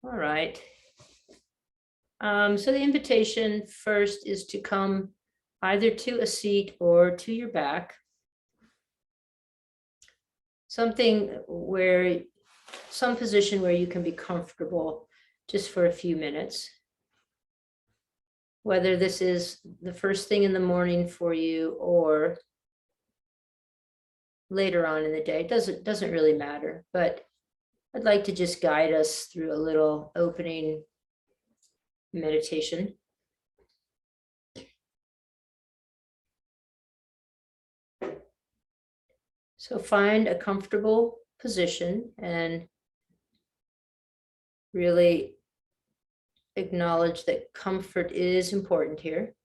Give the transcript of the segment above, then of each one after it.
All right. So the invitation first is to come either to a seat or to your back. Some position where you can be comfortable just for a few minutes. Whether this is the first thing in the morning for you or later on in the day, doesn't really matter, but I'd like to just guide us through a little opening meditation. So find a comfortable position and really acknowledge that comfort is important here.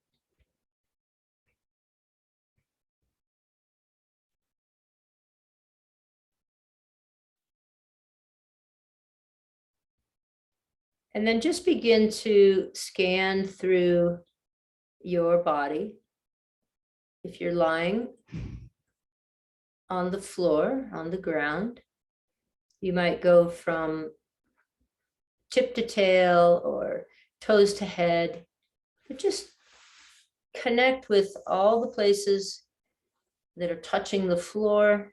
And then just begin to scan through your body. If you're lying on the floor, on the ground, you might go from tip to tail or toes to head, but just connect with all the places that are touching the floor.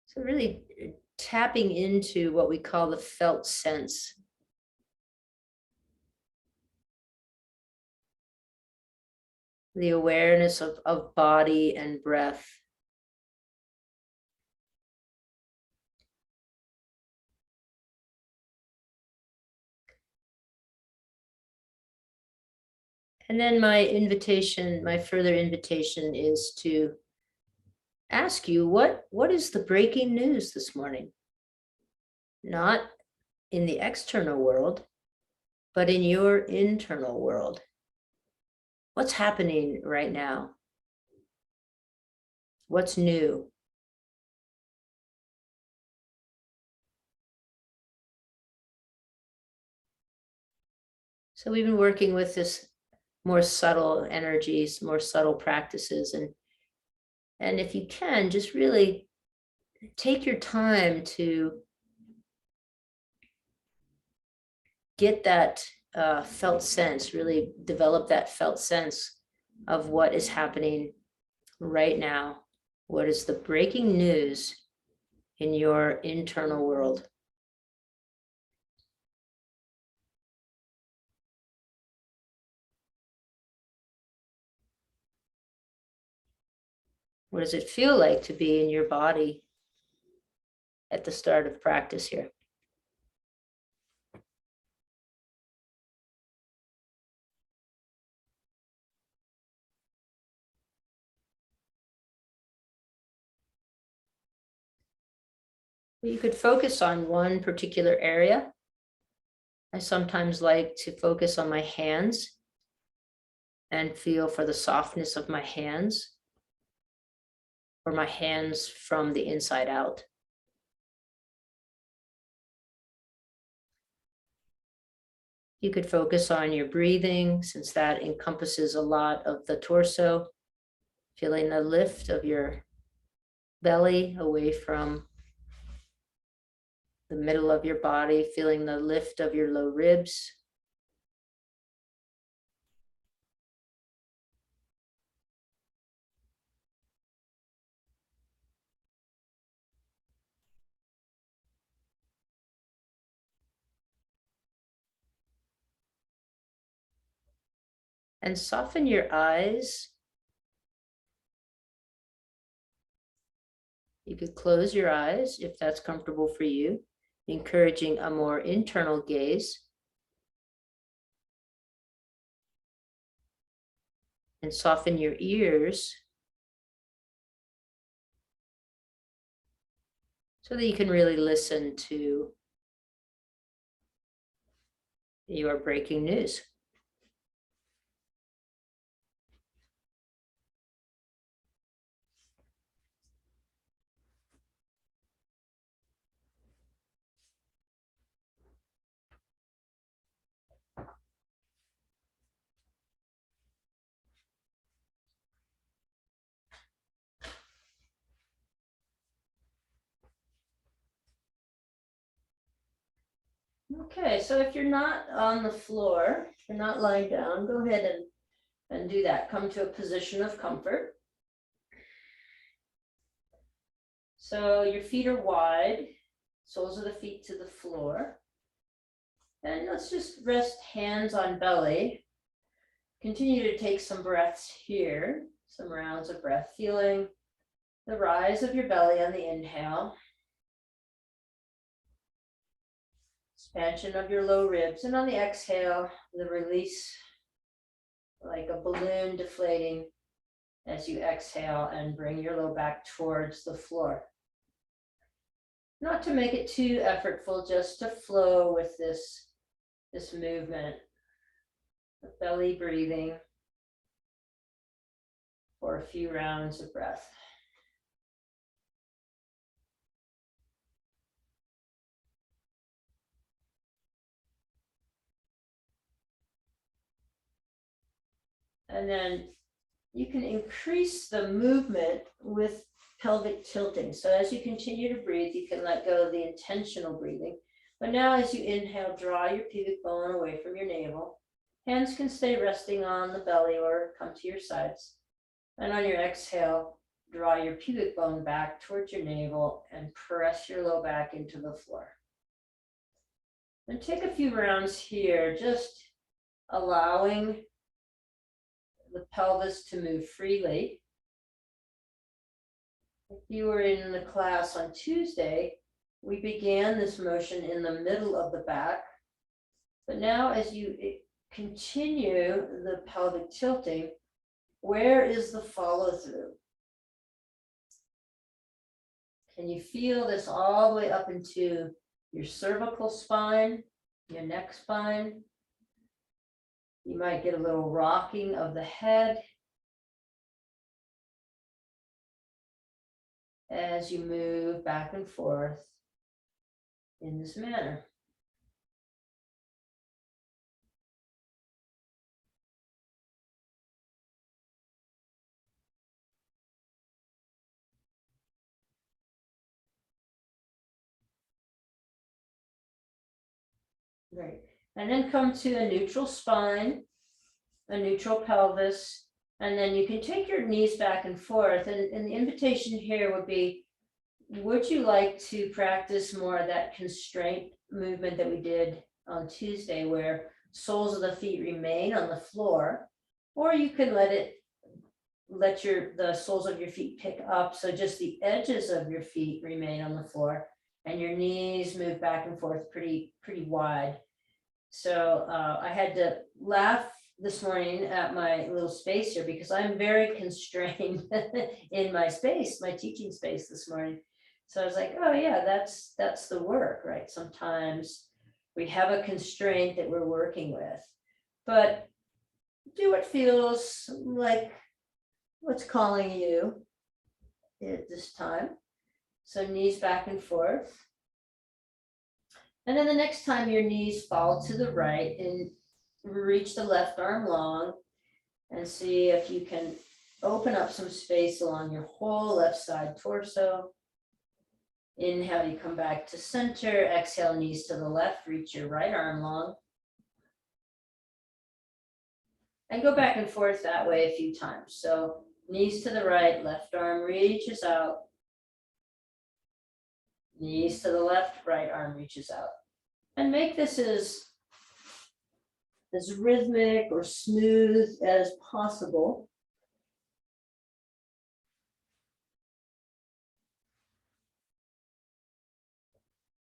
So really tapping into what we call the felt sense. The awareness of body and breath. And then my further invitation is to ask you, what is the breaking news this morning? Not in the external world, but in your internal world. What's happening right now? What's new? So we've been working with this more subtle energies, more subtle practices. And if you can, just really take your time to get that felt sense, really develop that felt sense of what is happening right now. What is the breaking news in your internal world? What does it feel like to be in your body at the start of practice here? You could focus on one particular area. I sometimes like to focus on my hands and feel for the softness of my hands, or my hands from the inside out. You could focus on your breathing, since that encompasses a lot of the torso, feeling the lift of your belly away from the middle of your body, feeling the lift of your low ribs. And soften your eyes. You could close your eyes if that's comfortable for you, encouraging a more internal gaze. And soften your ears so that you can really listen to your breaking news. Okay, so if you're not on the floor, if you're not lying down, go ahead and do that. Come to a position of comfort. So your feet are wide, soles of the feet to the floor. And let's just rest hands on belly. Continue to take some breaths here, some rounds of breath, feeling the rise of your belly on the inhale. Expansion of your low ribs, and on the exhale, the release like a balloon deflating as you exhale and bring your low back towards the floor. Not to make it too effortful, just to flow with this movement. The belly breathing for a few rounds of breath. And then you can increase the movement with pelvic tilting. So as you continue to breathe, you can let go of the intentional breathing. But now as you inhale, draw your pubic bone away from your navel. Hands can stay resting on the belly or come to your sides. And on your exhale, draw your pubic bone back towards your navel and press your low back into the floor. And take a few rounds here, just allowing the pelvis to move freely. If you were in the class on Tuesday, we began this motion in the middle of the back. But now as you continue the pelvic tilting, where is the follow through? Can you feel this all the way up into your cervical spine, your neck spine? You might get a little rocking of the head as you move back and forth in this manner. Right. And then come to a neutral spine, a neutral pelvis, and then you can take your knees back and forth. And the invitation here would be, would you like to practice more of that constraint movement that we did on Tuesday, where soles of the feet remain on the floor, or you can let the soles of your feet pick up, so just the edges of your feet remain on the floor, and your knees move back and forth pretty wide. So I had to laugh this morning at my little space here because I'm very constrained in my space, my teaching space this morning. So I was like, oh yeah, that's the work, right? Sometimes we have a constraint that we're working with, but do what feels like what's calling you at this time. So knees back and forth. And then the next time your knees fall to the right and reach the left arm long and see if you can open up some space along your whole left side torso. Inhale, you come back to center. Exhale, knees to the left, reach your right arm long. And go back and forth that way a few times. So knees to the right, left arm reaches out. Knees to the left, right arm reaches out. And make this as rhythmic or smooth as possible.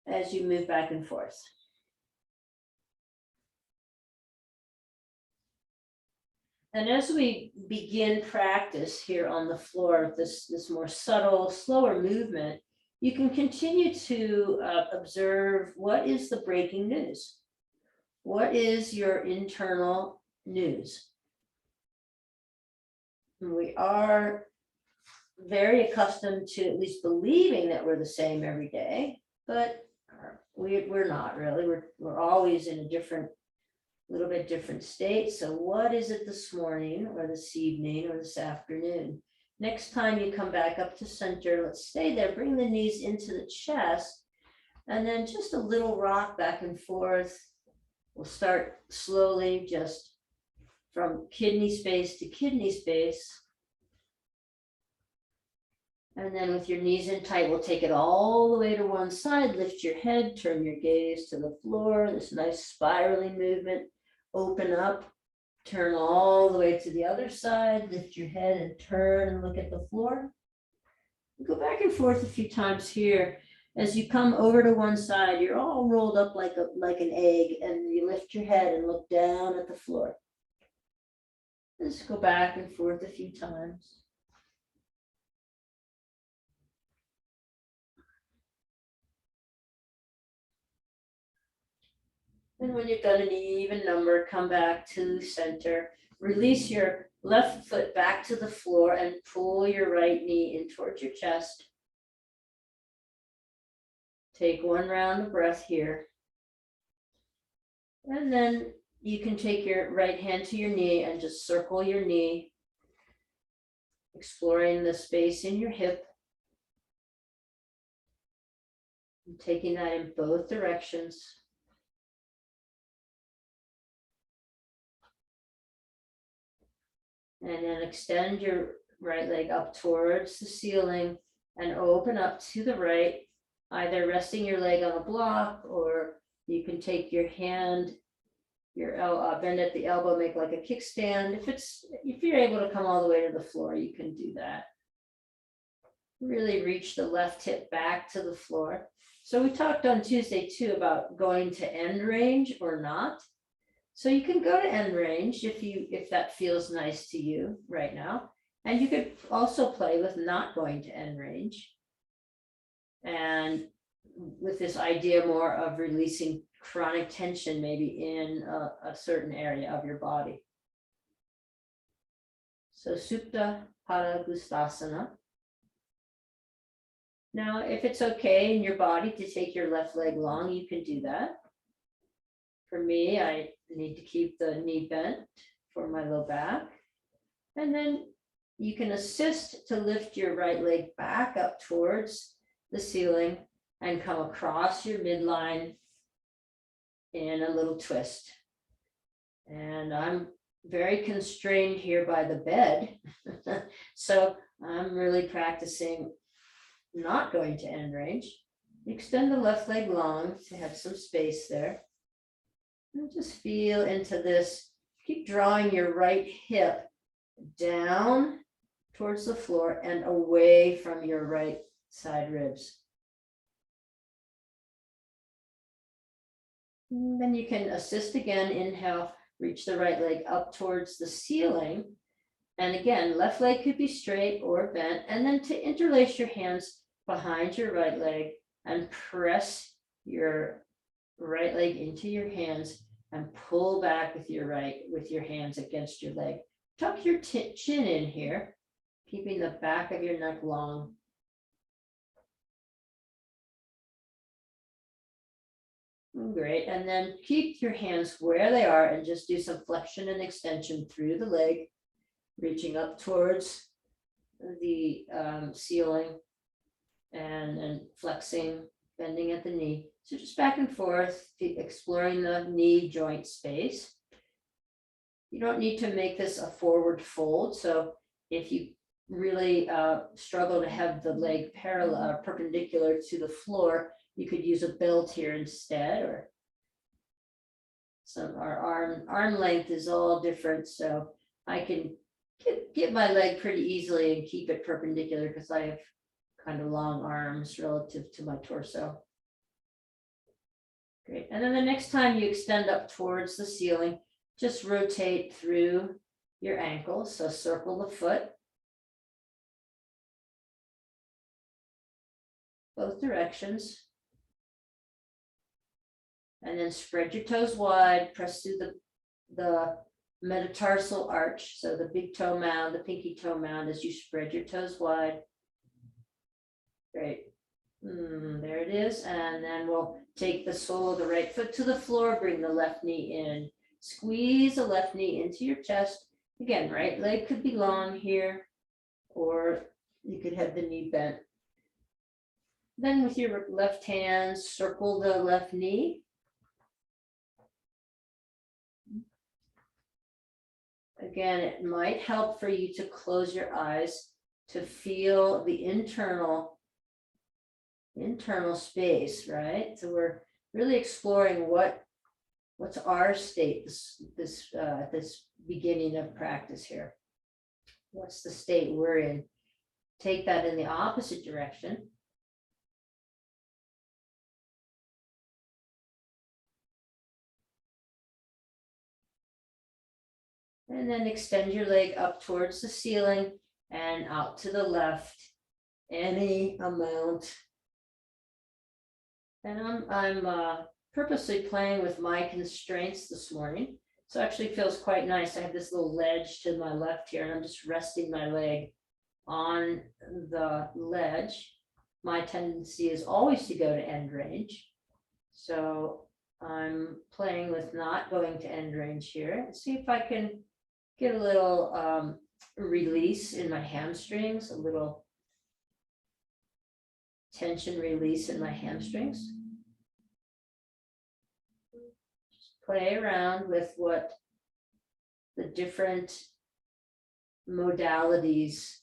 As you move back and forth. And as we begin practice here on the floor, this more subtle, slower movement, you can continue to observe what is the breaking news. What is your internal news? And we are very accustomed to at least believing that we're the same every day, but we're not really. We're always in a little bit different state. So what is it this morning or this evening or this afternoon? Next time you come back up to center, let's stay there, bring the knees into the chest And then just a little rock back and forth. We'll start slowly, just from kidney space to kidney space. And then with your knees in tight, we'll take it all the way to one side, lift your head, turn your gaze to the floor, this nice spiraling movement, open up, turn all the way to the other side, lift your head and turn and look at the floor. Go back and forth a few times here. As you come over to one side, you're all rolled up like an egg, and you lift your head and look down at the floor. Just go back and forth a few times. And when you've done an even number, come back to center. Release your left foot back to the floor and pull your right knee in towards your chest. Take one round of breath here. And then you can take your right hand to your knee and just circle your knee, exploring the space in your hip. And taking that in both directions. And then extend your right leg up towards the ceiling and open up to the right, either resting your leg on a block, or you can take your hand, bend at the elbow, make like a kickstand. If you're able to come all the way to the floor, you can do that. Really reach the left hip back to the floor. So we talked on Tuesday too about going to end range or not. So you can go to end range if that feels nice to you right now. And you could also play with not going to end range. And with this idea more of releasing chronic tension, maybe in a certain area of your body. So Supta Pada Gustasana. Now, if it's okay in your body to take your left leg long, you can do that. For me, I need to keep the knee bent for my low back. And then you can assist to lift your right leg back up towards the ceiling and come across your midline in a little twist. And I'm very constrained here by the bed. So I'm really practicing not going to end range. Extend the left leg long to have some space there. And just feel into this. Keep drawing your right hip down towards the floor and away from your right side ribs. And then you can assist again. Inhale, reach the right leg up towards the ceiling. And again, left leg could be straight or bent. And then to interlace your hands behind your right leg and press your right leg into your hands and pull back with your hands against your leg. Tuck your chin in here, keeping the back of your neck long. Great, and then keep your hands where they are and just do some flexion and extension through the leg, reaching up towards the ceiling and flexing, bending at the knee. So just back and forth, exploring the knee joint space. You don't need to make this a forward fold. So if you really struggle to have the leg parallel, perpendicular to the floor, you could use a belt here instead, or our arm length is all different. So I can get my leg pretty easily and keep it perpendicular because I have kind of long arms relative to my torso. Great. And then the next time you extend up towards the ceiling, just rotate through your ankles. So circle the foot, both directions. And then spread your toes wide, press through the metatarsal arch. So the big toe mound, the pinky toe mound, as you spread your toes wide. Great. There it is. And then we'll take the sole of the right foot to the floor, bring the left knee in. Squeeze the left knee into your chest. Again, right leg could be long here, or you could have the knee bent. Then with your left hand, circle the left knee. Again, it might help for you to close your eyes to feel the internal space, right? So we're really exploring what's our state this beginning of practice here. What's the state we're in? Take that in the opposite direction. And then extend your leg up towards the ceiling and out to the left, any amount. And I'm purposely playing with my constraints this morning. So it actually feels quite nice. I have this little ledge to my left here, and I'm just resting my leg on the ledge. My tendency is always to go to end range. So I'm playing with not going to end range here. Let's see if I can get a little release in my hamstrings, a little tension release in my hamstrings. Just play around with what the different modalities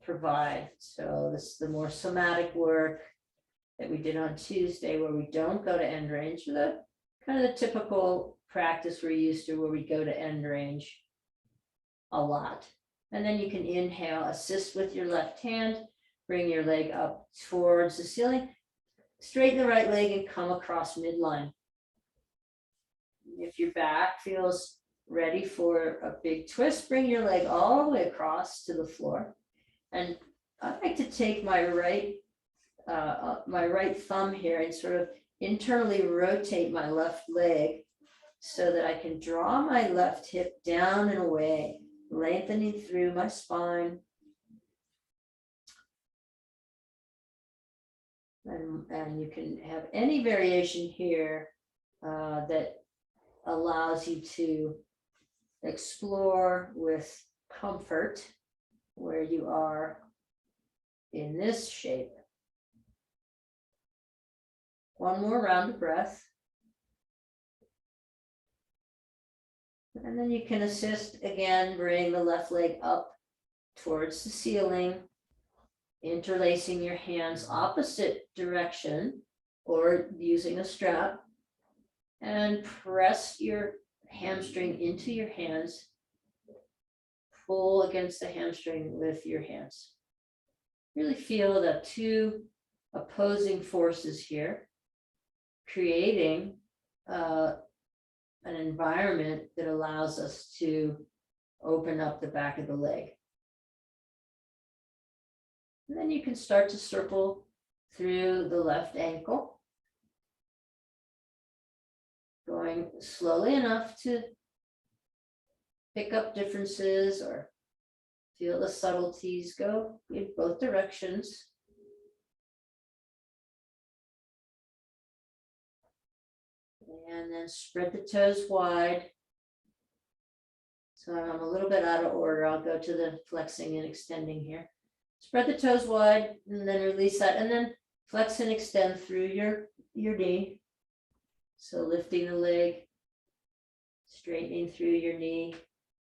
provide. So this is the more somatic work that we did on Tuesday, where we don't go to end range, the kind of the typical practice we're used to, where we go to end range a lot. And then you can inhale, assist with your left hand, bring your leg up towards the ceiling, straighten the right leg and come across midline. If your back feels ready for a big twist, bring your leg all the way across to the floor. And I like to take my right thumb here and sort of internally rotate my left leg so that I can draw my left hip down and away, lengthening through my spine. And you can have any variation here that allows you to explore with comfort where you are in this shape. One more round of breath. And then you can assist again, bring the left leg up towards the ceiling, interlacing your hands opposite direction or using a strap, and press your hamstring into your hands. Pull against the hamstring with your hands. Really feel the two opposing forces here, creating an environment that allows us to open up the back of the leg. And then you can start to circle through the left ankle, going slowly enough to pick up differences or feel the subtleties. Go in both directions. And then spread the toes wide. So I'm a little bit out of order. I'll go to the flexing and extending here. Spread the toes wide and then release that, and then flex and extend through your knee. So lifting the leg, straightening through your knee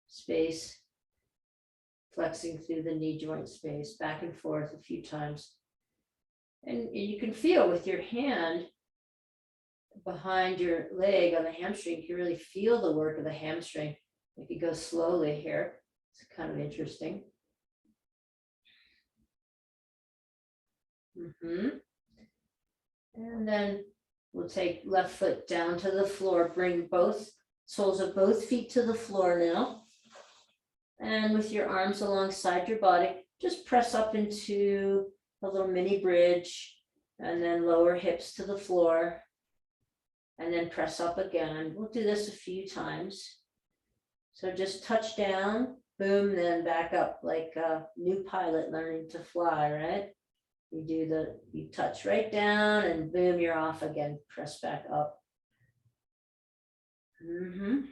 space, flexing through the knee joint space, back and forth a few times. And you can feel with your hand behind your leg on the hamstring, you can really feel the work of the hamstring. If you go slowly here, it's kind of interesting. And then we'll take left foot down to the floor, bring both soles of both feet to the floor now. And with your arms alongside your body, just press up into a little mini bridge, and then lower hips to the floor, and then press up again. We'll do this a few times. So just touch down, boom, then back up like a new pilot learning to fly, right? You touch right down and boom, you're off again, press back up. Good.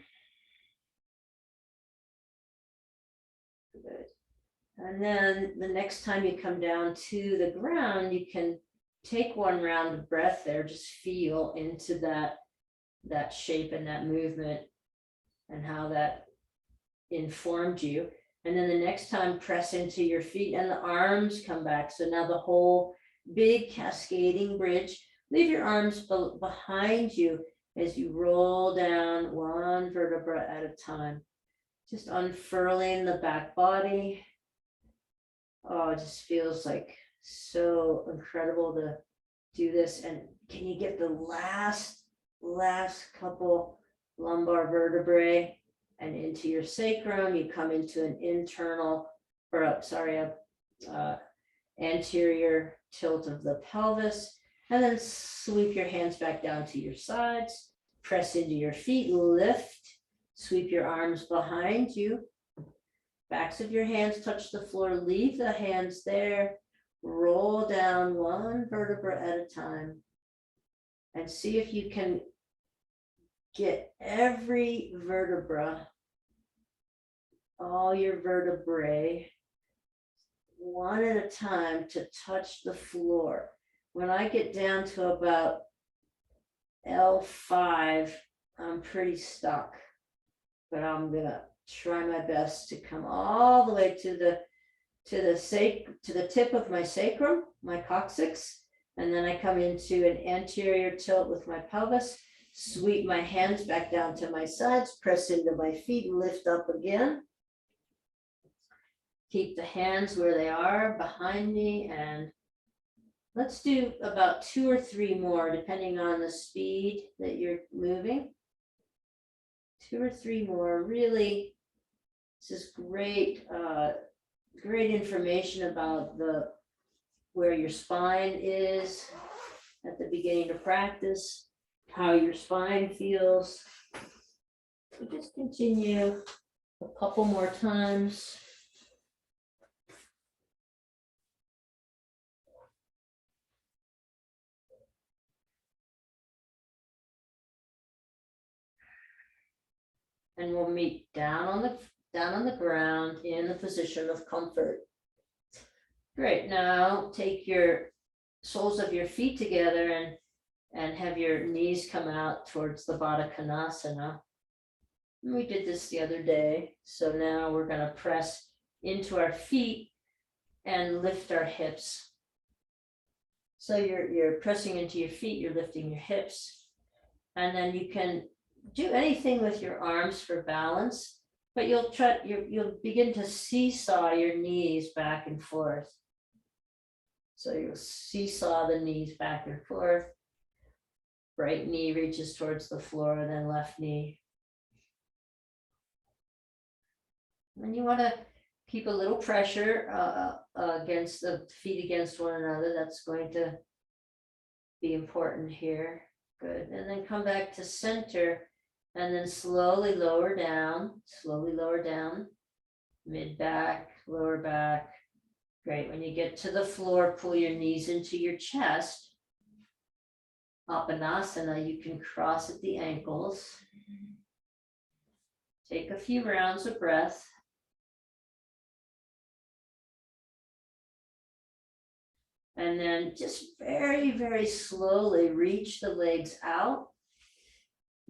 And then the next time you come down to the ground, you can take one round of breath there, just feel into that shape and that movement and how that informed you. And then the next time, press into your feet and the arms come back. So now the whole big cascading bridge, leave your arms behind you as you roll down one vertebra at a time. Just unfurling the back body. Oh, it just feels like so incredible to do this. And can you get the last couple lumbar vertebrae and into your sacrum? You come into an internal, or sorry, anterior tilt of the pelvis, and then sweep your hands back down to your sides, press into your feet, lift, sweep your arms behind you, backs of your hands touch the floor, leave the hands there, roll down one vertebra at a time, and see if you can get every vertebra, all your vertebrae, one at a time to touch the floor. When I get down to about L5, I'm pretty stuck, but I'm gonna try my best to come all the way to the tip of my sacrum, my coccyx, and then I come into an anterior tilt with my pelvis, sweep my hands back down to my sides, press into my feet, lift up again. Keep the hands where they are behind me, and let's do about 2 or 3 more, depending on the speed that you're moving. 2 or 3 more. Really, this is great, great information about where your spine is at the beginning of practice, how your spine feels. So just continue a couple more times. And we'll meet down on the ground in the position of comfort. Great. Now take your soles of your feet together and have your knees come out towards the Baddha Konasana. We did this the other day. So now we're going to press into our feet and lift our hips. So you're pressing into your feet, you're lifting your hips, and then you can do anything with your arms for balance, but you'll begin to seesaw your knees back and forth. So you'll seesaw the knees back and forth. Right knee reaches towards the floor, then left knee. And you want to keep a little pressure against the feet against one another. That's going to be important here. Good. And then come back to center. And then slowly lower down, mid back, lower back. Great. When you get to the floor, pull your knees into your chest. Apanasana, you can cross at the ankles. Take a few rounds of breath. And then just very, very slowly reach the legs out.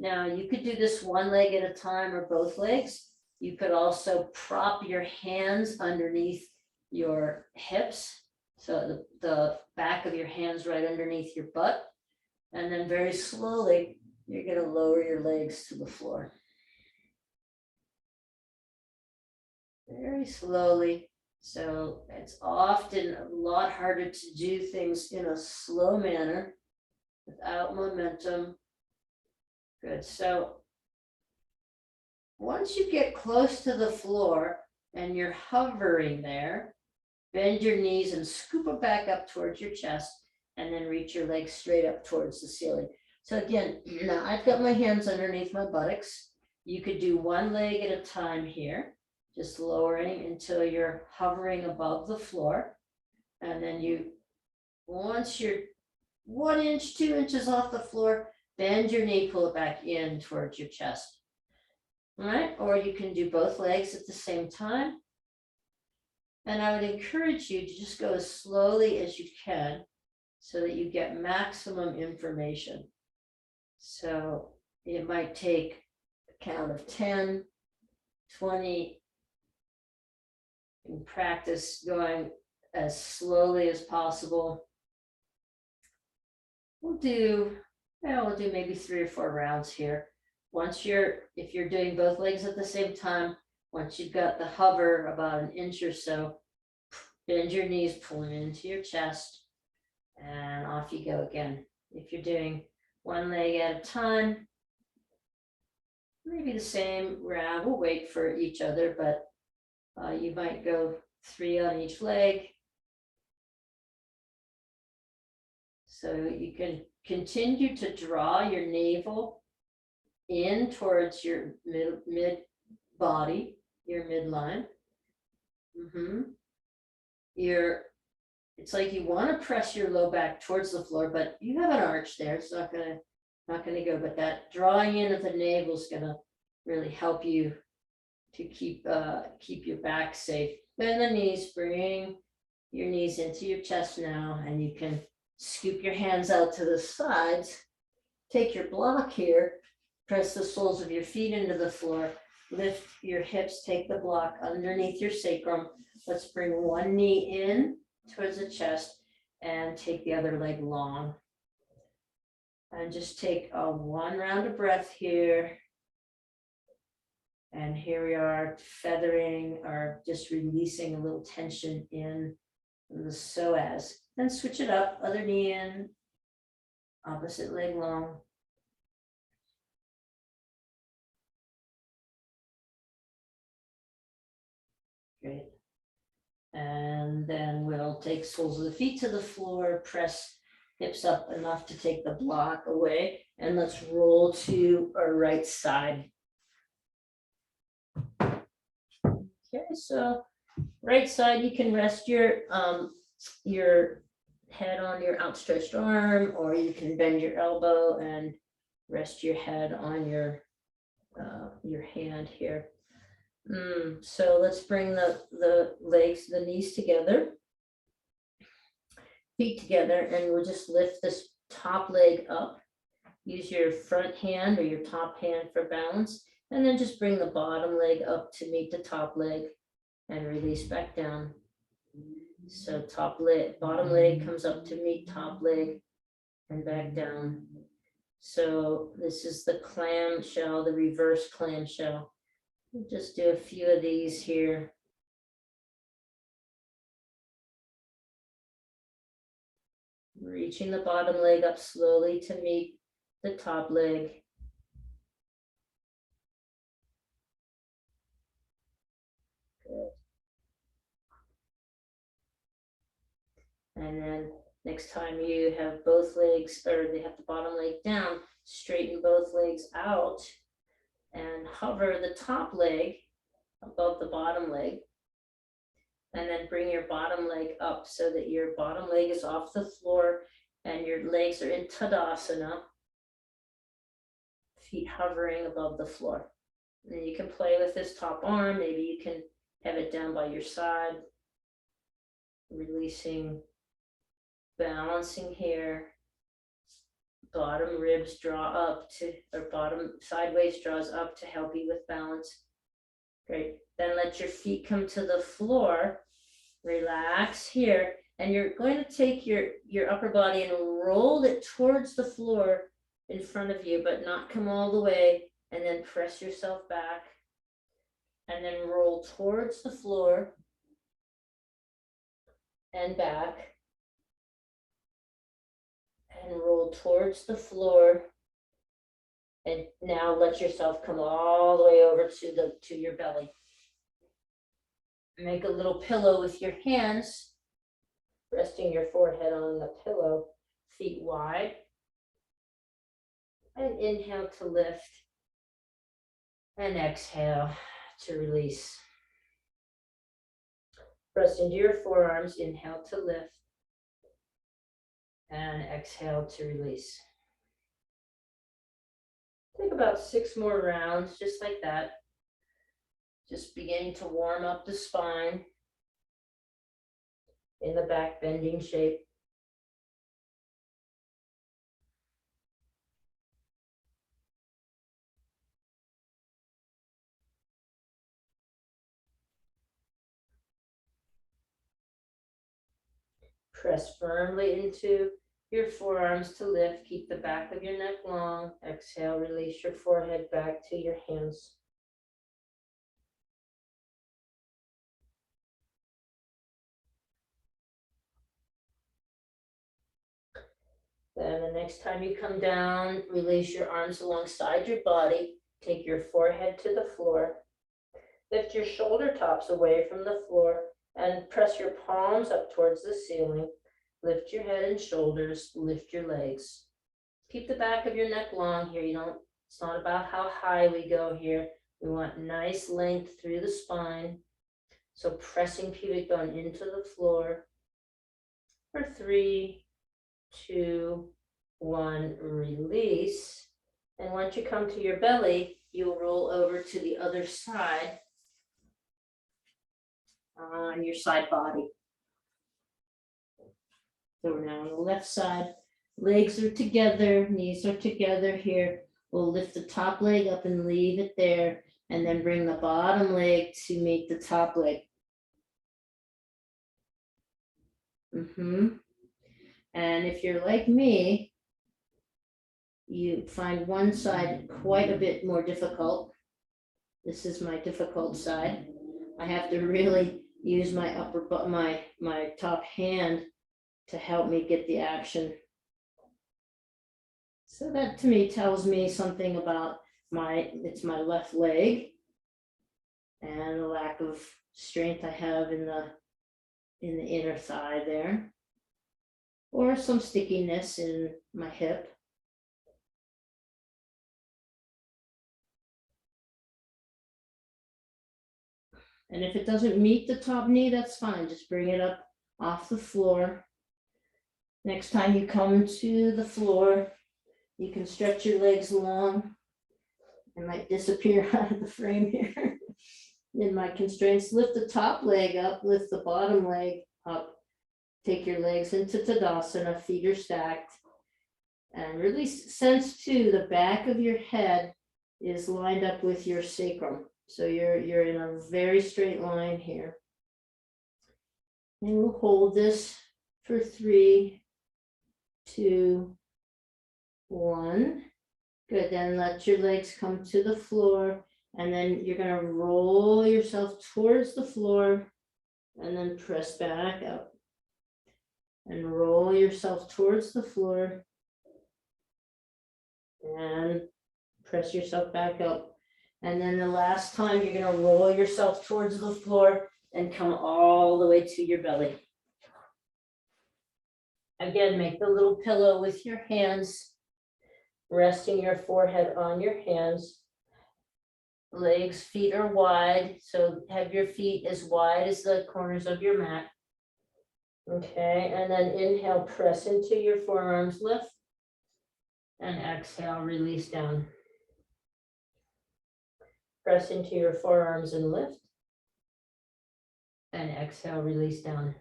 Now you could do this one leg at a time or both legs. You could also prop your hands underneath your hips. So the back of your hands right underneath your butt. And then very slowly, you're going to lower your legs to the floor. Very slowly. So it's often a lot harder to do things in a slow manner without momentum. Good. So once you get close to the floor and you're hovering there, bend your knees and scoop it back up towards your chest, and then reach your legs straight up towards the ceiling. So again, now I've got my hands underneath my buttocks. You could do one leg at a time here, just lowering until you're hovering above the floor. And then once you're 1 inch, 2 inches off the floor, bend your knee, pull it back in towards your chest. All right, or you can do both legs at the same time. And I would encourage you to just go as slowly as you can. so that you get maximum information. So it might take a count of 10, 20, and practice going as slowly as possible. We'll do maybe 3 or 4 rounds here. If you're doing both legs at the same time, once you've got the hover about an inch or so, bend your knees, pull them into your chest, and off you go again. If you're doing one leg at a time, maybe the same round. We'll wait for each other, but you might go 3 on each leg. So you can continue to draw your navel in towards your mid body, your midline. It's like you want to press your low back towards the floor, but you have an arch there. It's not gonna go. But that drawing in of the navel is gonna really help you to keep your back safe. Bend the knees, bring your knees into your chest now, and you can scoop your hands out to the sides. Take your block here, press the soles of your feet into the floor, lift your hips, take the block underneath your sacrum. Let's bring one knee in towards the chest and take the other leg long. And just take a 1 round of breath here. And here we are feathering or just releasing a little tension in the psoas. Then switch it up, other knee in, opposite leg long. Great. And then we'll take soles of the feet to the floor, press hips up enough to take the block away, and let's roll to our right side. Okay, so right side, you can rest your head on your outstretched arm, or you can bend your elbow and rest your head on your hand here. So let's bring the legs, the knees together, feet together, and we'll just lift this top leg up. Use your front hand or your top hand for balance, and then just bring the bottom leg up to meet the top leg and release back down. So bottom leg comes up to meet top leg and back down. So this is the clamshell, the reverse clamshell. We'll just do a few of these here. Reaching the bottom leg up slowly to meet the top leg. Good. And then next time you have both legs, or they have the bottom leg down, straighten both legs out and hover the top leg above the bottom leg. And then bring your bottom leg up so that your bottom leg is off the floor and your legs are in Tadasana. Feet hovering above the floor. And then you can play with this top arm. Maybe you can have it down by your side. Releasing, balancing here. Bottom ribs draw up to, or bottom sideways draws up to help you with balance. Great. Then let your feet come to the floor. Relax here. And you're going to take your upper body and roll it towards the floor in front of you, but not come all the way. And then press yourself back. And then roll towards the floor and back. And roll towards the floor. And now let yourself come all the way over to your belly. Make a little pillow with your hands, resting your forehead on the pillow, feet wide. And inhale to lift. And exhale to release. Press into your forearms, inhale to lift. And exhale to release. Take about 6 more rounds, just like that. Just beginning to warm up the spine in the back bending shape. Press firmly into your forearms to lift. Keep the back of your neck long. Exhale, release your forehead back to your hands. Then the next time you come down, release your arms alongside your body. Take your forehead to the floor. Lift your shoulder tops away from the floor and press your palms up towards the ceiling. Lift your head and shoulders, lift your legs. Keep the back of your neck long here. It's not about how high we go here. We want nice length through the spine. So pressing pubic bone into the floor for 3, 2, 1, release. And once you come to your belly, you'll roll over to the other side on your side body. So we're now on the left side. Legs are together, knees are together here. We'll lift the top leg up and leave it there, and then bring the bottom leg to meet the top leg. And if you're like me, you find one side quite a bit more difficult. This is my difficult side. I have to really use my my top hand to help me get the action. So that to me tells me something about it's my left leg and the lack of strength I have in the inner thigh there, or some stickiness in my hip. And if it doesn't meet the top knee, that's fine. Just bring it up off the floor. Next time you come to the floor, you can stretch your legs long. I might disappear out of the frame here. In my constraints, lift the top leg up, lift the bottom leg up. Take your legs into Tadasana, feet are stacked. And really sense too, the back of your head is lined up with your sacrum. So you're in a very straight line here. And we'll hold this for 3, 2, 1. Good, then let your legs come to the floor, and then you're gonna roll yourself towards the floor and then press back up. And roll yourself towards the floor and press yourself back up. And then the last time, you're gonna roll yourself towards the floor and come all the way to your belly. Again, make the little pillow with your hands, resting your forehead on your hands. Legs, feet are wide, so have your feet as wide as the corners of your mat. Okay, and then inhale, press into your forearms, lift, and exhale, release down. Press into your forearms and lift, and exhale, release down.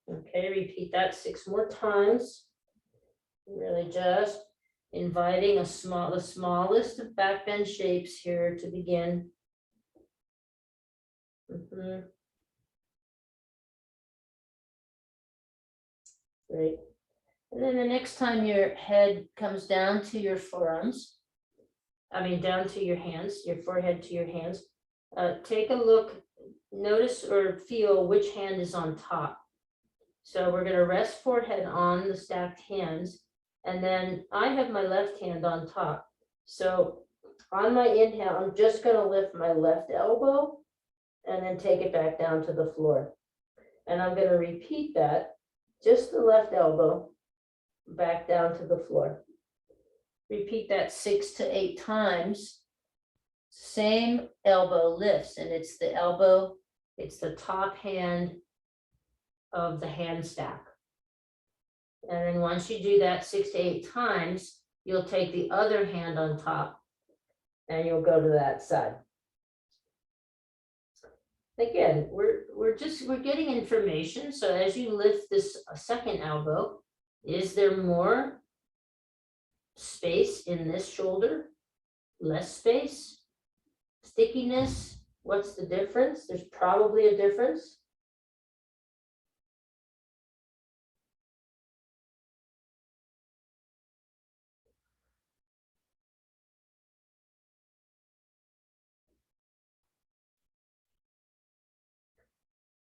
Okay, repeat that 6 more times. Really just inviting the smallest of back bend shapes here to begin. Great. And then the next time your head comes down to your forearms, down to your hands, your forehead to your hands, take a look, notice or feel which hand is on top. So we're going to rest forehead on the stacked hands, and then I have my left hand on top. So on my inhale, I'm just going to lift my left elbow and then take it back down to the floor. And I'm going to repeat that, just the left elbow back down to the floor. Repeat that 6 to 8 times. Same elbow lifts, and it's the elbow, it's the top hand of the hand stack. And then once you do that 6 to 8 times, you'll take the other hand on top and you'll go to that side. Again, we're getting information. So as you lift this second elbow, is there more space in this shoulder? Less space? Stickiness? What's the difference? There's probably a difference.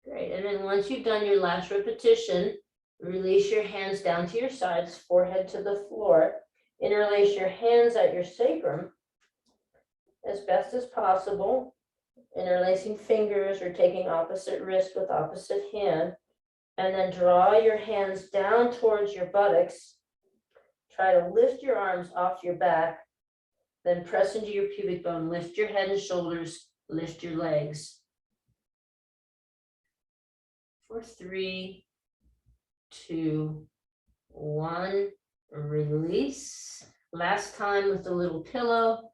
Great, and then once you've done your last repetition, release your hands down to your sides, forehead to the floor. Interlace your hands at your sacrum as best as possible, interlacing fingers or taking opposite wrist with opposite hand. And then draw your hands down towards your buttocks. Try to lift your arms off your back, then press into your pubic bone, lift your head and shoulders, lift your legs. For 3, 2, 1, release. Last time with a little pillow.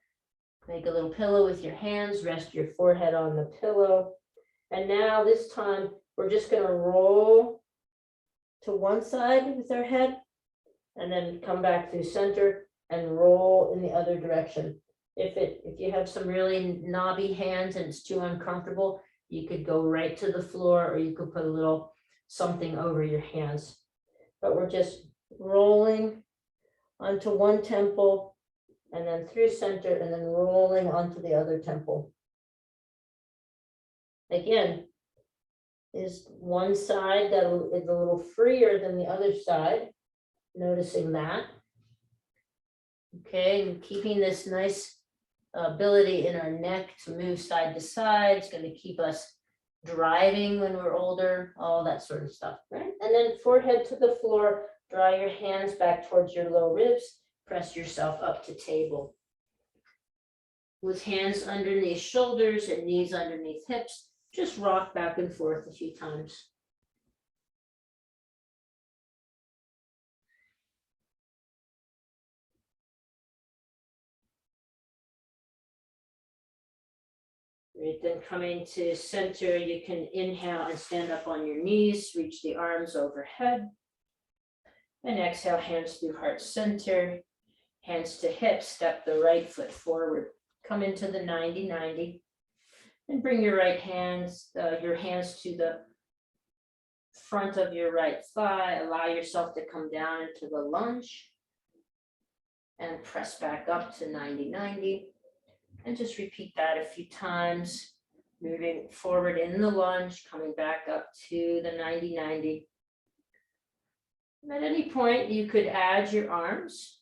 Make a little pillow with your hands, rest your forehead on the pillow. And now this time, we're just going to roll to one side with our head and then come back through center and roll in the other direction. If you have some really knobby hands and it's too uncomfortable, you could go right to the floor or you could put a little something over your hands. But we're just rolling onto one temple and then through center and then rolling onto the other temple. Again, is one side that is a little freer than the other side, noticing that. Okay, and keeping this nice ability in our neck to move side to side. It's going to keep us driving when we're older, all that sort of stuff, right? And then forehead to the floor, draw your hands back towards your low ribs, press yourself up to table. With hands underneath shoulders and knees underneath hips, just rock back and forth a few times. Right, then coming to center, you can inhale and stand up on your knees, reach the arms overhead. And exhale, hands through heart center, hands to hips, step the right foot forward. Come into the 90-90 and bring your hands to the front of your right thigh. Allow yourself to come down into the lunge and press back up to 90-90. And just repeat that a few times, moving forward in the lunge, coming back up to the 90-90. At any point, you could add your arms.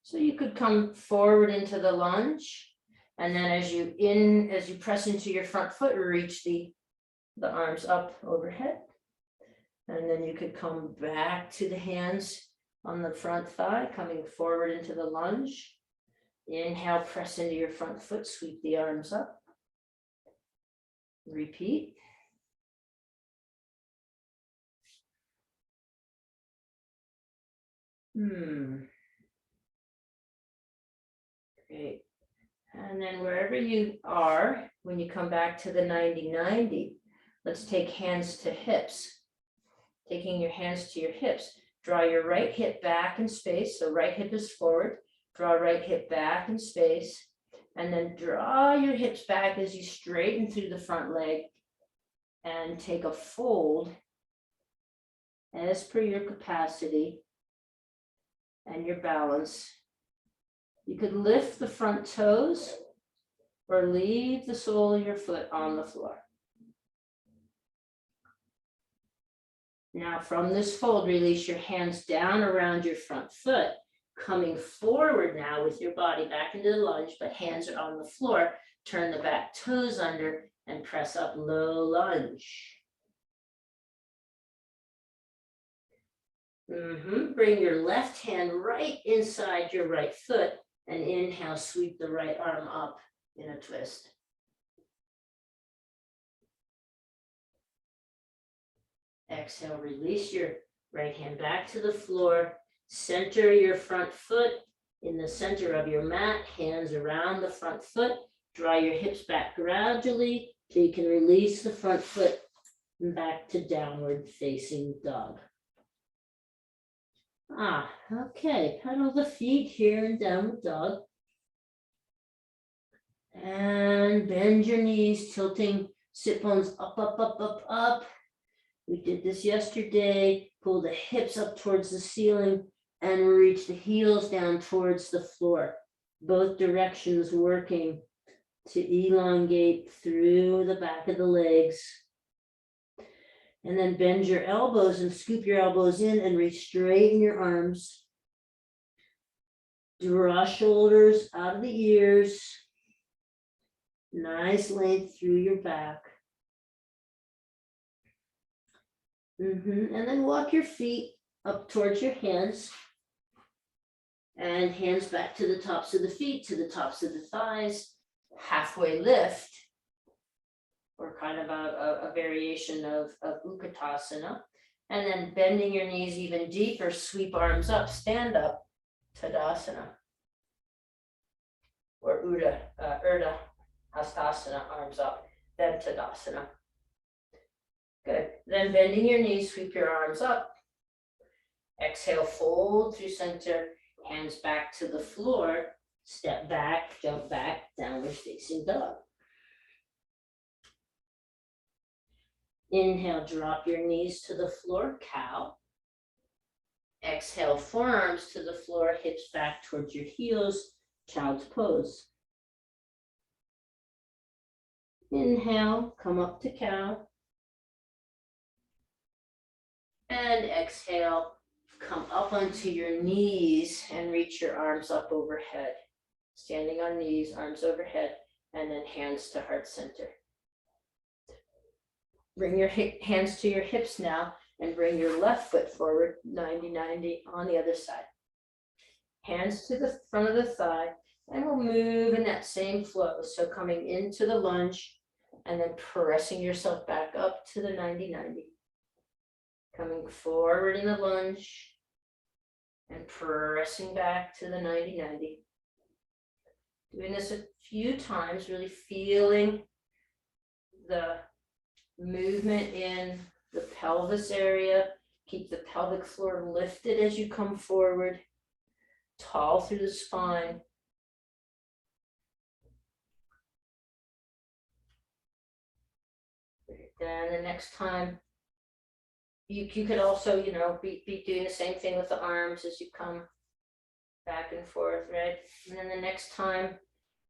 So you could come forward into the lunge, and then as you press into your front foot, reach the arms up overhead. And then you could come back to the hands on the front thigh, coming forward into the lunge. Inhale, press into your front foot, sweep the arms up. Repeat. Great. And then wherever you are, when you come back to the 90-90, let's take hands to hips. Taking your hands to your hips, draw your right hip back in space. So right hip is forward, draw right hip back in space, and then draw your hips back as you straighten through the front leg and take a fold as per your capacity and your balance. You could lift the front toes or leave the sole of your foot on the floor. Now from this fold, release your hands down around your front foot, coming forward now with your body back into the lunge, but hands are on the floor. Turn the back toes under and press up, low lunge. Bring your left hand right inside your right foot and inhale, sweep the right arm up in a twist. Exhale, release your right hand back to the floor. Center your front foot in the center of your mat, hands around the front foot. Draw your hips back gradually so you can release the front foot back to downward facing dog. Okay, pedal the feet here in downward dog. And bend your knees, tilting sit bones up, up, up, up, up. We did this yesterday. Pull the hips up towards the ceiling and reach the heels down towards the floor. Both directions working to elongate through the back of the legs. And then bend your elbows and scoop your elbows in and re-straighten your arms. Draw shoulders out of the ears. Nice length through your back. And then walk your feet up towards your hands. And hands back to the tops of the feet, to the tops of the thighs. Halfway lift. Or kind of a variation of Utkatasana. And then bending your knees even deeper, sweep arms up, stand up, Tadasana. Or Urdhva Hastasana, arms up, then Tadasana. Good, then bending your knees, sweep your arms up. Exhale, fold through center, hands back to the floor, step back, jump back, downward facing dog. Inhale, drop your knees to the floor, cow. Exhale, forearms to the floor, hips back towards your heels, child's pose. Inhale, come up to cow. And exhale, come up onto your knees and reach your arms up overhead. Standing on knees, arms overhead, and then hands to heart center. Bring your hands to your hips now and bring your left foot forward, 90-90 on the other side. Hands to the front of the thigh, and we'll move in that same flow. So coming into the lunge and then pressing yourself back up to the 90-90. Coming forward in the lunge and pressing back to the 90-90. Doing this a few times, really feeling the movement in the pelvis area. Keep the pelvic floor lifted as you come forward, tall through the spine. Then the next time, you could also, be doing the same thing with the arms as you come back and forth, right? And then the next time,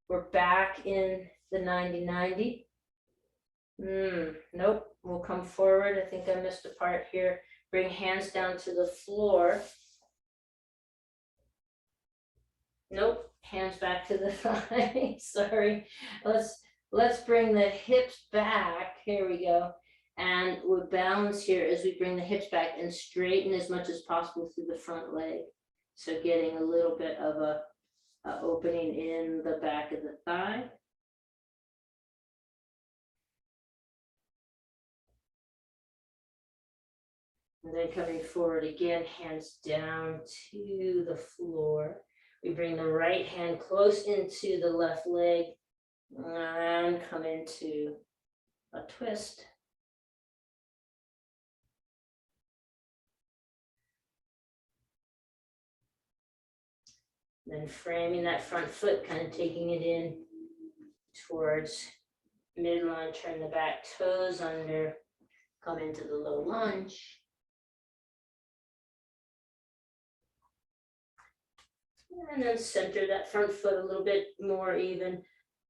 we're back in the 90-90. Nope, we'll come forward. I think I missed a part here. Bring hands down to the floor. Nope, hands back to the thigh. Sorry. Let's bring the hips back. Here we go. And we'll balance here as we bring the hips back and straighten as much as possible through the front leg. So getting a little bit of a opening in the back of the thigh. And then coming forward again, hands down to the floor. We bring the right hand close into the left leg and come into a twist. Then framing that front foot, kind of taking it in towards midline, turn the back toes under, come into the low lunge. And then center that front foot a little bit more even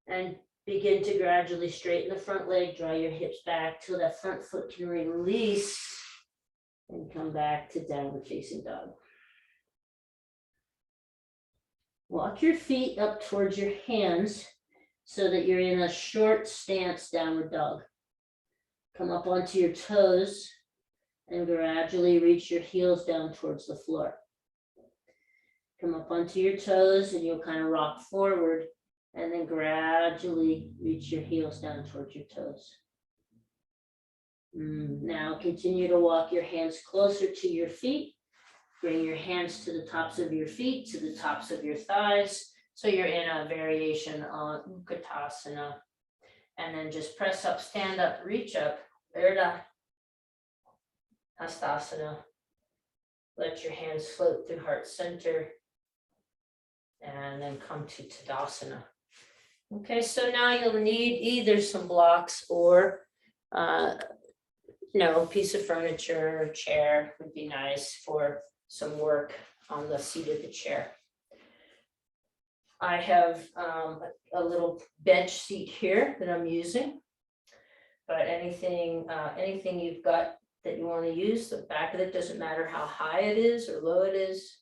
and begin to gradually straighten the front leg, draw your hips back till that front foot can release and come back to downward facing dog. Walk your feet up towards your hands so that you're in a short stance downward dog. Come up onto your toes and gradually reach your heels down towards the floor. Come up onto your toes and you'll kind of rock forward and then gradually reach your heels down towards your toes. Now continue to walk your hands closer to your feet. Bring your hands to the tops of your feet, to the tops of your thighs. So you're in a variation on Utkatasana. And then just press up, stand up, reach up, Urdhva Hastasana. Let your hands float through heart center. And then come to Tadasana. Okay, so now you'll need either some blocks or piece of furniture or chair would be nice for some work on the seat of the chair. I have a little bench seat here that I'm using, but anything you've got that you want to use. The back of it doesn't matter how high it is or low it is.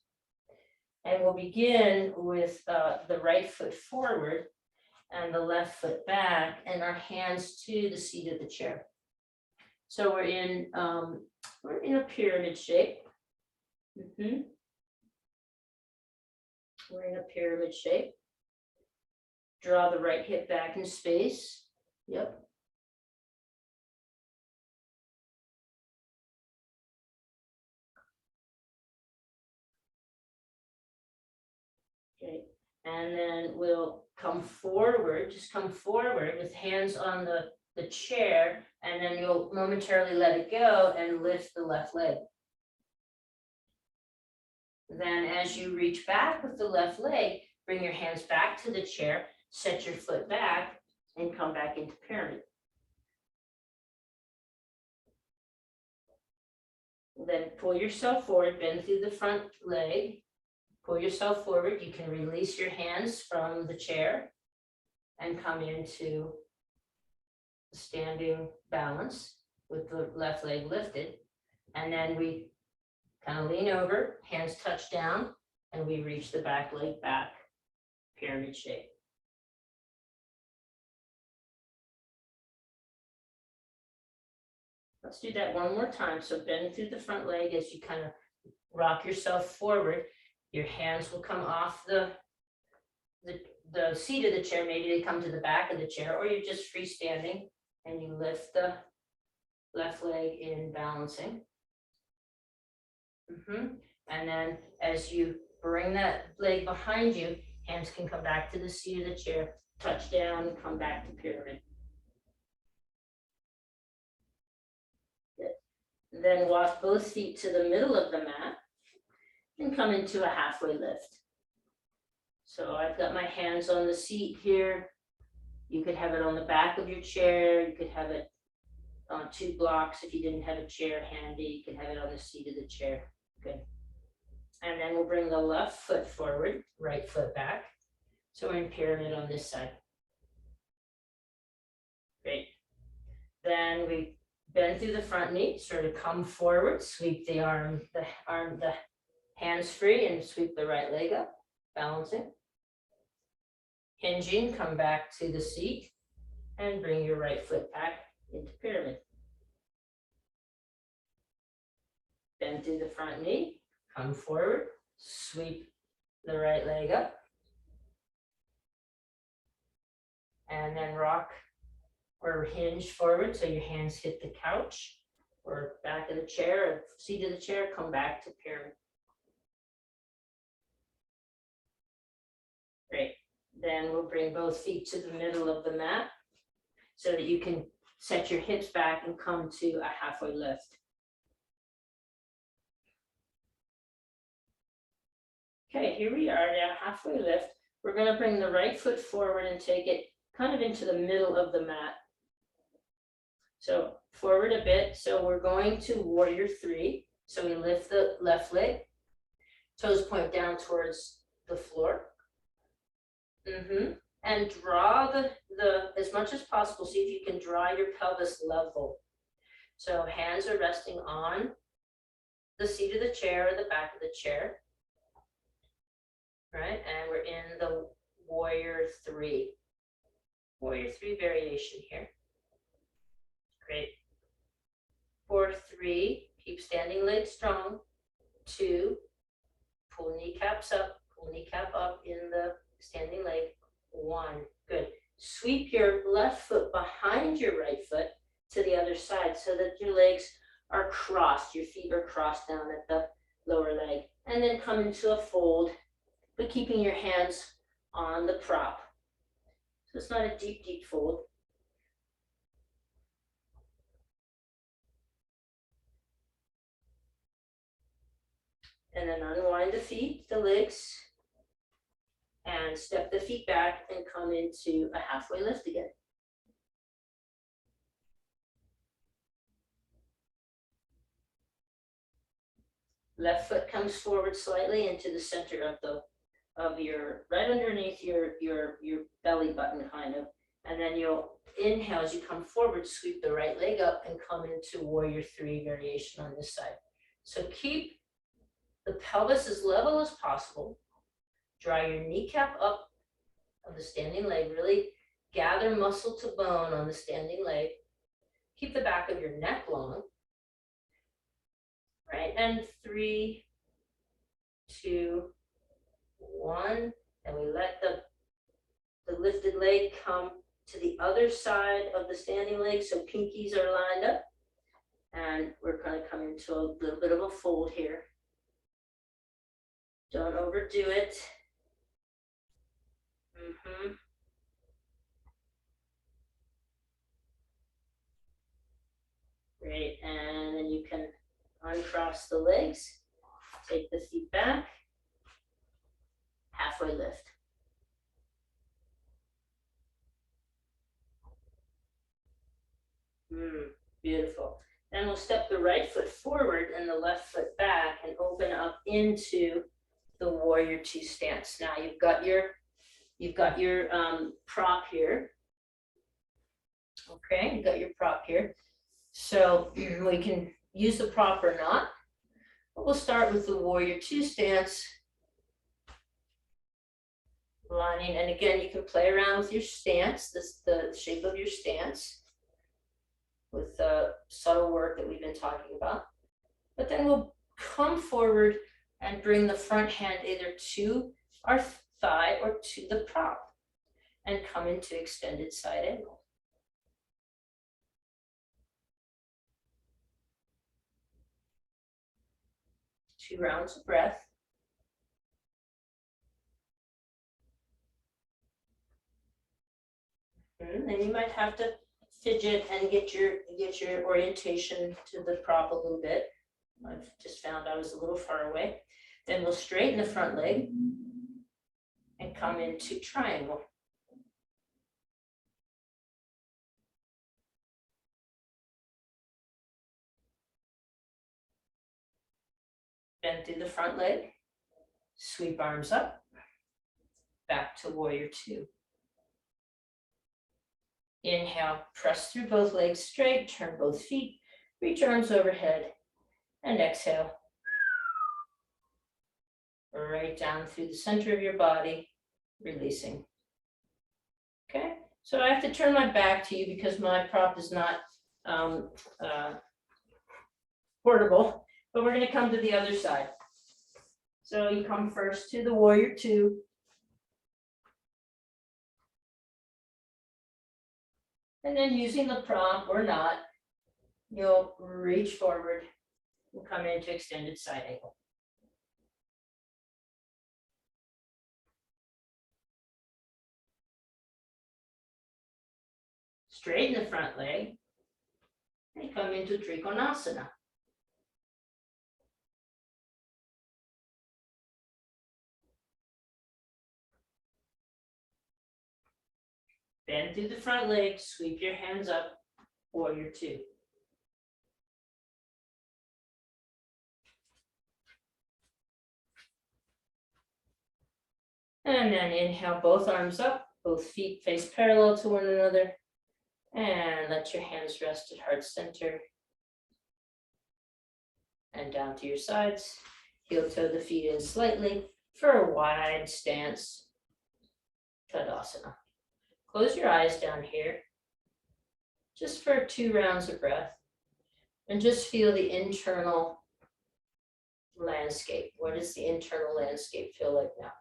And we'll begin with the right foot forward and the left foot back, and our hands to the seat of the chair. So we're in a pyramid shape. We're in a pyramid shape. Draw the right hip back in space. Yep. Okay, and then we'll come forward, just come forward with hands on the chair, and then you'll momentarily let it go and lift the left leg. Then as you reach back with the left leg, bring your hands back to the chair, set your foot back, and come back into pyramid. Then pull yourself forward, bend through the front leg, pull yourself forward. You can release your hands from the chair and come into standing balance with the left leg lifted. And then we kind of lean over, hands touch down, and we reach the back leg back, pyramid shape. Let's do that one more time. So bend through the front leg as you kind of rock yourself forward. Your hands will come off the seat of the chair. Maybe they come to the back of the chair, or you're just freestanding and you lift the left leg in balancing. And then as you bring that leg behind you, hands can come back to the seat of the chair, touch down, and come back to pyramid. Good. Then walk both feet to the middle of the mat and come into a halfway lift. So I've got my hands on the seat here. You could have it on the back of your chair. You could have it on 2 blocks. If you didn't have a chair handy, you could have it on the seat of the chair. Good. And then we'll bring the left foot forward, right foot back. So we're in pyramid on this side. Great. Then we bend through the front knee, sort of come forward, sweep the hands free, and sweep the right leg up, balancing. Hinging, come back to the seat and bring your right foot back into pyramid. Bend through the front knee, come forward, sweep the right leg up, and then rock or hinge forward so your hands hit the couch or back of the chair or seat of the chair, come back to pyramid. Great. Then we'll bring both feet to the middle of the mat so that you can set your hips back and come to a halfway lift. Okay, here we are now, halfway lift. We're going to bring the right foot forward and take it kind of into the middle of the mat. So forward a bit. So we're going to warrior 3. So we lift the left leg, toes point down towards the floor. And draw the as much as possible. See if you can draw your pelvis level. So hands are resting on the seat of the chair or the back of the chair. Right, and we're in the warrior 3. Warrior 3 variation here. Great. For 3, keep standing leg strong. 2, pull kneecaps up, pull kneecap up in the standing leg. 1, good. Sweep your left foot behind your right foot to the other side so that your legs are crossed, your feet are crossed down at the lower leg. And then come into a fold, but keeping your hands on the prop. So it's not a deep, deep fold. And then unwind the feet, the legs, and step the feet back and come into a halfway lift again. Left foot comes forward slightly into the center of your, right underneath your belly button kind of, And then you'll inhale as you come forward, sweep the right leg up and come into warrior three variation on this side. So keep the pelvis as level as possible. Draw your kneecap up of the standing leg. Really gather muscle to bone on the standing leg. Keep the back of your neck long. Right, and 3, 2, 1. And we let the lifted leg come to the other side of the standing leg, so pinkies are lined up. And we're going to come into a little bit of a fold here. Don't overdo it. Great, and then you can uncross the legs, take the feet back, halfway lift. Beautiful. Then we'll step the right foot forward and the left foot back and open up into the warrior two stance. Now you've got your prop here. Okay, you've got your prop here. So we can use the prop or not, but we'll start with the warrior two stance. Lining, and again, you can play around with your stance, the shape of your stance, with the subtle work that we've been talking about. But then we'll come forward and bring the front hand either to our thigh or to the prop and come into extended side angle. Two rounds of breath. And then you might have to fidget and get your orientation to the prop a little bit. I've just found I was a little far away. Then we'll straighten the front leg and come into triangle. Bend through the front leg, sweep arms up, back to warrior two. Inhale, press through both legs straight, turn both feet, reach arms overhead, and exhale. Right down through the center of your body, releasing. Okay, so I have to turn my back to you because my prop is not portable, but we're going to come to the other side. So you come first to the warrior two. And then using the prop or not, you'll reach forward and come into extended side angle. Straighten the front leg and come into Trikonasana. Bend through the front leg, sweep your hands up, warrior two. And then inhale, both arms up, both feet face parallel to one another. And let your hands rest at heart center. And down to your sides. Heel toe the feet in slightly for a wide stance. Tadasana. Close your eyes down here, just for 2 rounds of breath, and just feel the internal landscape. What does the internal landscape feel like now?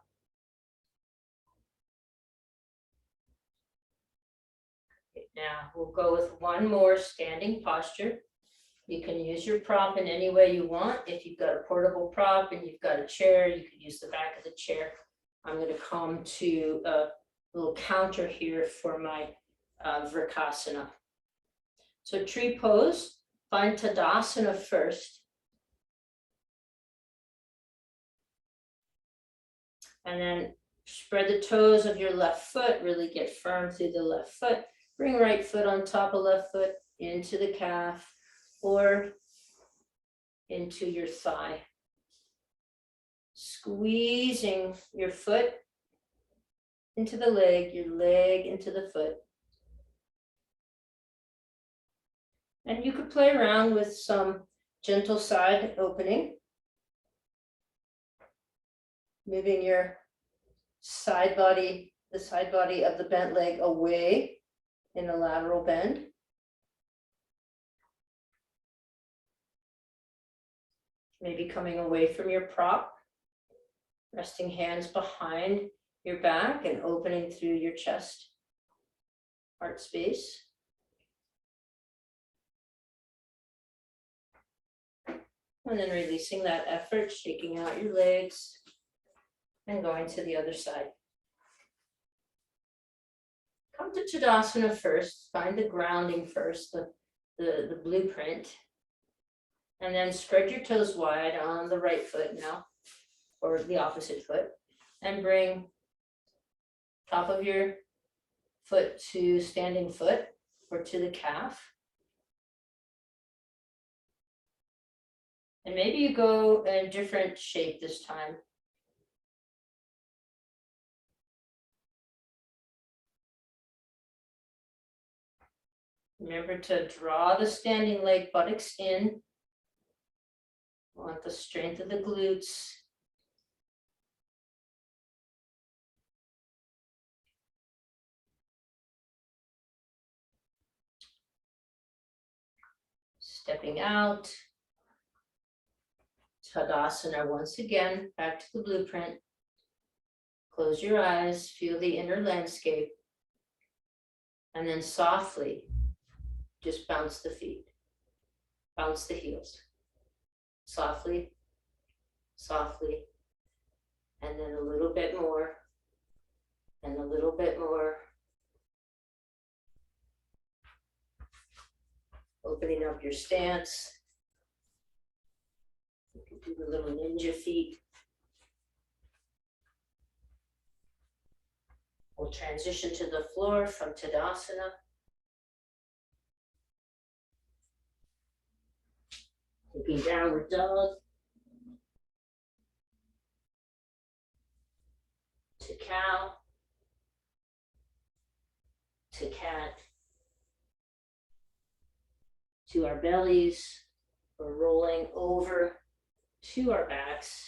Okay, now we'll go with one more standing posture. You can use your prop in any way you want. If you've got a portable prop and you've got a chair, you can use the back of the chair. I'm going to come to a little counter here for my Vrksasana. So tree pose, find Tadasana first. And then spread the toes of your left foot, really get firm through the left foot. Bring right foot on top of left foot into the calf or into your thigh. Squeezing your foot into the leg, your leg into the foot. And you could play around with some gentle side opening. Moving your side body, the side body of the bent leg away in a lateral bend. Maybe coming away from your prop, resting hands behind your back and opening through your chest, heart space. And then releasing that effort, shaking out your legs and going to the other side. Come to Tadasana first, find the grounding first, the blueprint. And then spread your toes wide on the right foot now, or the opposite foot, and bring top of your foot to standing foot or to the calf. And maybe you go in a different shape this time. Remember to draw the standing leg buttocks in. Want the strength of the glutes. Stepping out. Tadasana once again, back to the blueprint. Close your eyes, feel the inner landscape. And then softly, just bounce the feet. Bounce the heels. Softly, softly. And then a little bit more. And a little bit more. Opening up your stance. You can do the little ninja feet. We'll transition to the floor from Tadasana. Taking downward dog. To cow. To cat. To our bellies. We're rolling over to our backs.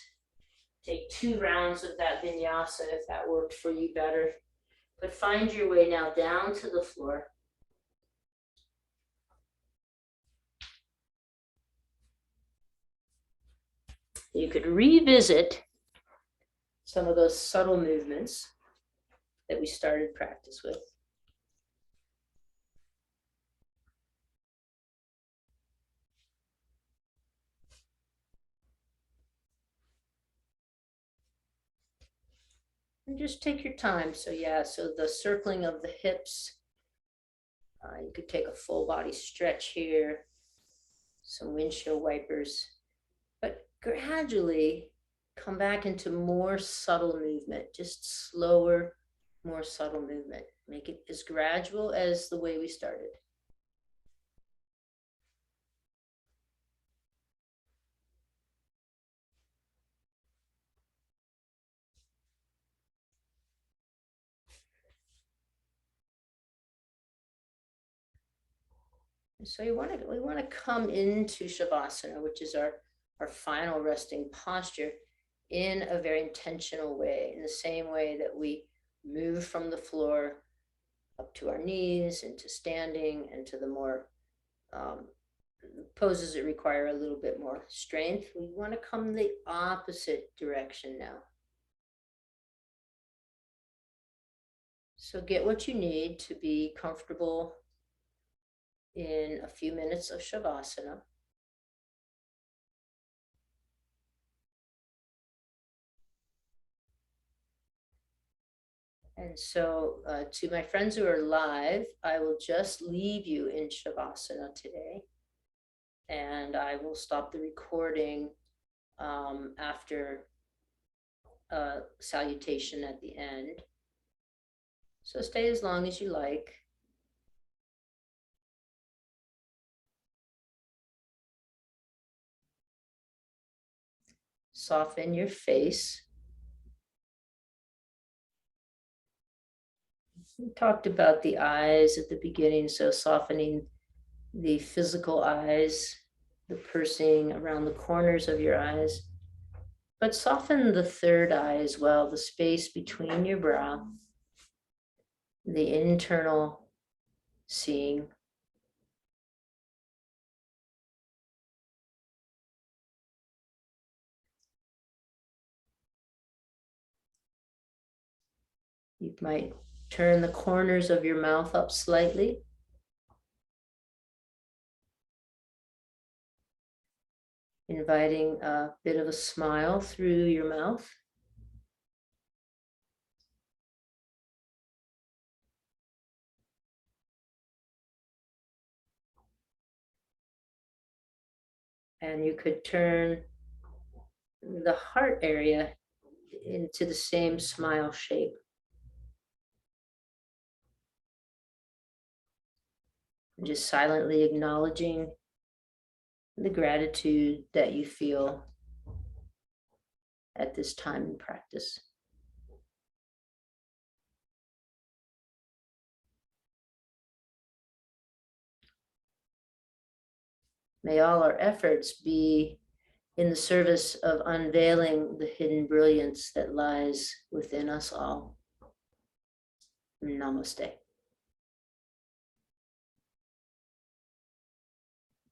Take 2 rounds of that vinyasa if that worked for you better. But find your way now down to the floor. You could revisit some of those subtle movements that we started practice with. And just take your time. So yeah, so the circling of the hips. You could take a full body stretch here. Some windshield wipers. But gradually come back into more subtle movement. Just slower, more subtle movement. Make it as gradual as the way we started. So we want to come into Shavasana, which is our final resting posture, in a very intentional way, in the same way that we move from the floor up to our knees, into standing, and to the more poses that require a little bit more strength. We want to come the opposite direction now. So get what you need to be comfortable in a few minutes of Shavasana. And so to my friends who are live, I will just leave you in Shavasana today. And I will stop the recording after salutation at the end. So stay as long as you like. Soften your face. We talked about the eyes at the beginning, so softening the physical eyes, the pursing around the corners of your eyes, but soften the third eye as well, the space between your brow, the internal seeing. You might turn the corners of your mouth up slightly. Inviting a bit of a smile through your mouth. And you could turn the heart area into the same smile shape. And just silently acknowledging the gratitude that you feel at this time in practice. May all our efforts be in the service of unveiling the hidden brilliance that lies within us all. Namaste.